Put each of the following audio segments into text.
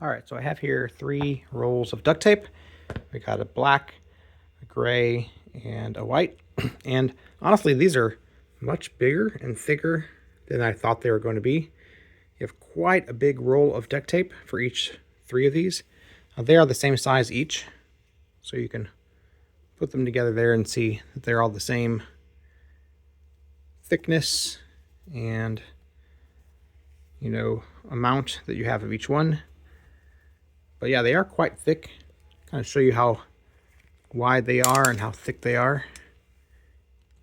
All right, so I have here 3 rolls of duct tape. We got a black, a gray, and a white. And honestly, these are much bigger and thicker than I thought they were going to be. You have quite a big roll of duct tape for each 3 of these. They are the same size each, so you can put them together there and see that they're all the same thickness and, amount that you have of each one. But yeah, they are quite thick. Kind of show you how wide they are and how thick they are.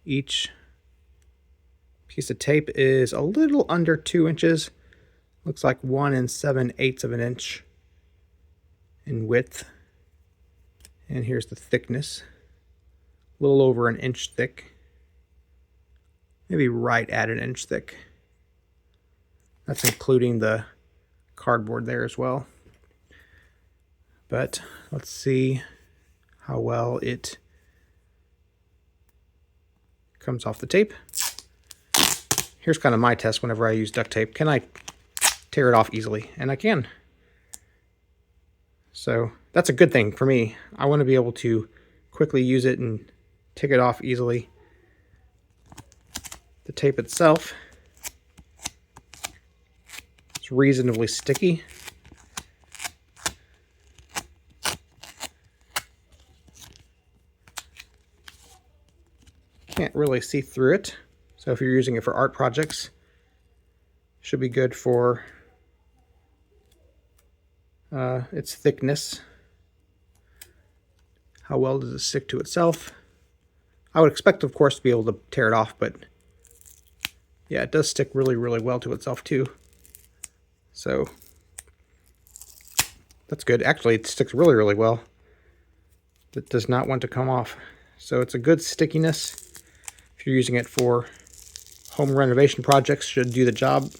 Each piece of tape is a little under 2 inches. Looks like 1 7/8 of an inch in width. And here's the thickness. A little over an inch thick. Maybe right at an inch thick. That's including the cardboard there as well. But let's see how well it comes off the tape. Here's kind of my test whenever I use duct tape. Can I tear it off easily? And I can. So that's a good thing for me. I want to be able to quickly use it and take it off easily. The tape itself is reasonably sticky. Can't really see through it, so if you're using it for art projects, should be good for its thickness. How well does it stick to itself? I would expect, of course, to be able to tear it off, but yeah, it does stick really, really well to itself too. So that's good. Actually, it sticks really, really well. It does not want to come off. So it's a good stickiness. If you're using it for home renovation projects, should do the job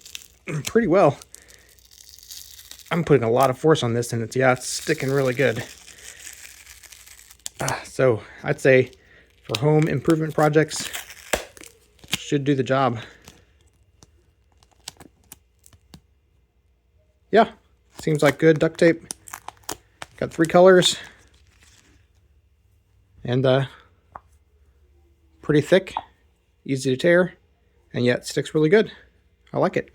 pretty well. I'm putting a lot of force on this, and it's sticking really good. So I'd say for home improvement projects, should do the job. Yeah, seems like good duct tape. Got 3 colors. And pretty thick, easy to tear, and yet sticks really good. I like it.